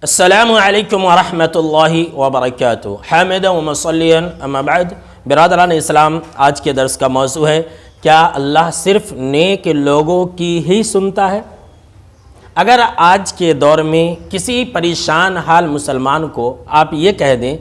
السلام علیکم ورحمۃ اللہ وبرکاتہ حامدا و مصلیا اما بعد۔ برادران اسلام، آج کے درس کا موضوع ہے کیا اللہ صرف نیک لوگوں کی ہی سنتا ہے؟ اگر آج کے دور میں کسی پریشان حال مسلمان کو آپ یہ کہہ دیں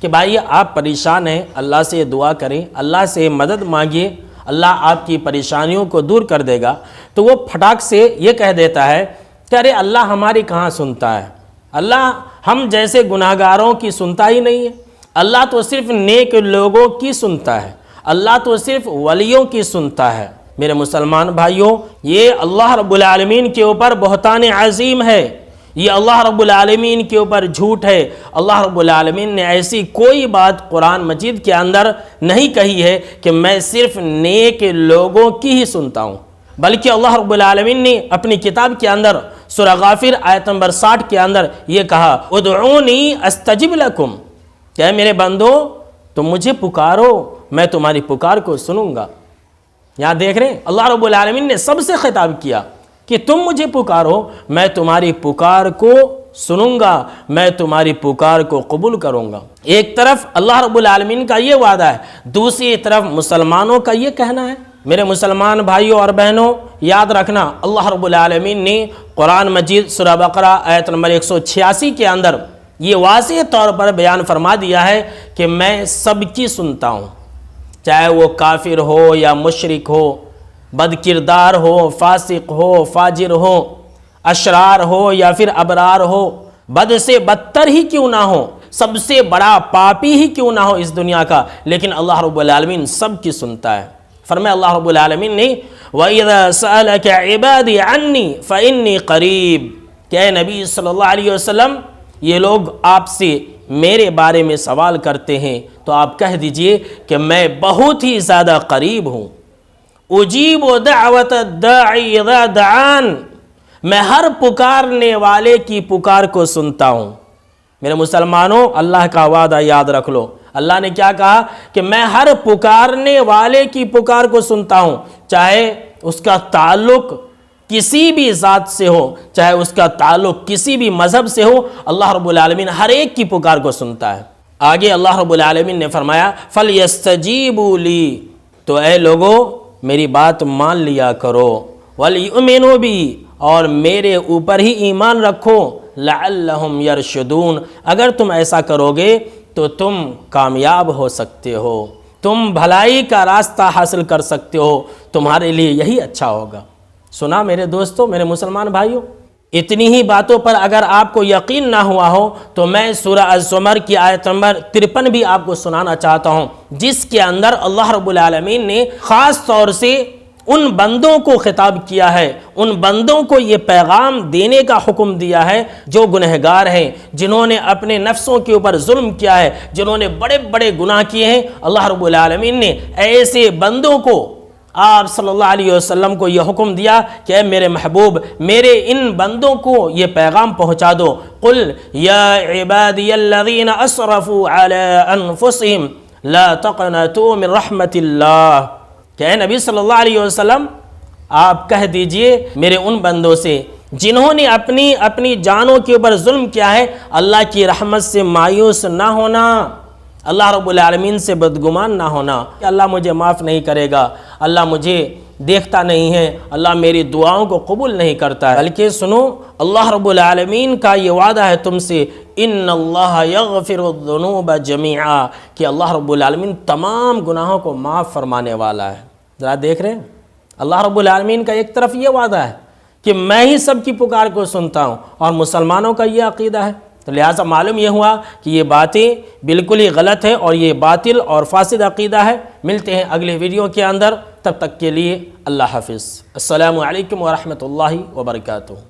کہ بھائی آپ پریشان ہیں، اللہ سے دعا کریں، اللہ سے مدد مانگیے، اللہ آپ کی پریشانیوں کو دور کر دے گا، تو وہ پھٹاک سے یہ کہہ دیتا ہے کہ ارے اللہ ہماری کہاں سنتا ہے، اللہ ہم جیسے گناہگاروں کی سنتا ہی نہیں ہے، اللہ تو صرف نیک لوگوں کی سنتا ہے، اللہ تو صرف ولیوں کی سنتا ہے۔ میرے مسلمان بھائیوں، یہ اللہ رب العالمین کے اوپر بہتان عظیم ہے، یہ اللہ رب العالمین کے اوپر جھوٹ ہے۔ اللہ رب العالمین نے ایسی کوئی بات قرآن مجید کے اندر نہیں کہی ہے کہ میں صرف نیک لوگوں کی ہی سنتا ہوں، بلکہ اللہ رب العالمین نے اپنی کتاب کے اندر سورہ غافر آیت نمبر 60 کے اندر یہ کہا ادعونی استجب لکم، کہ میرے بندو تم مجھے پکارو میں تمہاری پکار کو سنوں گا۔ یہاں دیکھ رہے ہیں اللہ رب العالمین نے سب سے خطاب کیا کہ تم مجھے پکارو میں تمہاری پکار کو سنوں گا، میں تمہاری پکار کو قبول کروں گا۔ ایک طرف اللہ رب العالمین کا یہ وعدہ ہے، دوسری طرف مسلمانوں کا یہ کہنا ہے۔ میرے مسلمان بھائیوں اور بہنوں، یاد رکھنا اللہ رب العالمین نے قرآن مجید سورہ بقرہ آیت نمبر 186 کے اندر یہ واضح طور پر بیان فرما دیا ہے کہ میں سب کی سنتا ہوں، چاہے وہ کافر ہو یا مشرک ہو، بد کردار ہو، فاسق ہو، فاجر ہو، اشرار ہو یا پھر ابرار ہو، بد سے بدتر ہی کیوں نہ ہو، سب سے بڑا پاپی ہی کیوں نہ ہو اس دنیا کا، لیکن اللہ رب العالمین سب کی سنتا ہے۔ فرمایا اللہ رب العالمین نے وَإِذَا سَأَلَكَ عِبَادِي عَنِّي فَإِنِّي قَرِيب، کہ اے نبی صلی اللہ علیہ وسلم یہ لوگ آپ سے میرے بارے میں سوال کرتے ہیں تو آپ کہہ دیجئے کہ میں بہت ہی زیادہ قریب ہوں۔ اجیب دعوت الداعی اذا دعان، میں ہر پکارنے والے کی پکار کو سنتا ہوں۔ میرے مسلمانوں، اللہ کا وعدہ یاد رکھ لو، اللہ نے کیا کہا کہ میں ہر پکارنے والے کی پکار کو سنتا ہوں، چاہے اس کا تعلق کسی بھی ذات سے ہو، چاہے اس کا تعلق کسی بھی مذہب سے ہو، اللہ رب العالمین ہر ایک کی پکار کو سنتا ہے۔ آگے اللہ رب العالمین نے فرمایا فَلْيَسْتَجِيبُوا لِي، تو اے لوگو میری بات مان لیا کرو، وَلْيُؤْمِنُوا بِي، اور میرے اوپر ہی ایمان رکھو، لَعَلَّهُمْ يَرْشُدُونَ، اگر تم ایسا کرو گے تو تم کامیاب ہو سکتے ہو، تم بھلائی کا راستہ حاصل کر سکتے ہو، تمہارے لیے یہی اچھا ہوگا۔ سنا میرے دوستو، میرے مسلمان بھائیوں، اتنی ہی باتوں پر اگر آپ کو یقین نہ ہوا ہو تو میں سورہ الزمر کی آیت نمبر 53 بھی آپ کو سنانا چاہتا ہوں، جس کے اندر اللہ رب العالمین نے خاص طور سے ان بندوں کو خطاب کیا ہے، ان بندوں کو یہ پیغام دینے کا حکم دیا ہے جو گنہگار ہیں، جنہوں نے اپنے نفسوں کے اوپر ظلم کیا ہے، جنہوں نے بڑے بڑے گناہ کیے ہیں۔ اللہ رب العالمین نے ایسے بندوں کو آپ صلی اللہ علیہ وسلم کو یہ حکم دیا کہ اے میرے محبوب میرے ان بندوں کو یہ پیغام پہنچا دو، قل یا عبادی الذین اسرفوا علی انفسہم لا تقنطوا من رحمت اللہ، کہ اے نبی صلی اللہ علیہ وسلم آپ کہہ دیجئے میرے ان بندوں سے جنہوں نے اپنی جانوں کے اوپر ظلم کیا ہے، اللہ کی رحمت سے مایوس نہ ہونا، اللہ رب العالمین سے بدگمان نہ ہونا کہ اللہ مجھے معاف نہیں کرے گا، اللہ مجھے دیکھتا نہیں ہے، اللہ میری دعاؤں کو قبول نہیں کرتا ہے، بلکہ سنو اللہ رب العالمین کا یہ وعدہ ہے تم سے ان اللہ یغفر الذنوب جمیعا، کہ اللہ رب العالمین تمام گناہوں کو معاف فرمانے والا ہے۔ ذرا دیکھ رہے ہیں اللہ رب العالمین کا ایک طرف یہ وعدہ ہے کہ میں ہی سب کی پکار کو سنتا ہوں، اور مسلمانوں کا یہ عقیدہ ہے، تو لہٰذا معلوم یہ ہوا کہ یہ باتیں بالکل ہی غلط ہے اور یہ باطل اور فاسد عقیدہ ہے۔ ملتے ہیں اگلے ویڈیو کے اندر، تب تک کے لیے اللہ حافظ۔ السلام علیکم ورحمۃ اللہ وبرکاتہ۔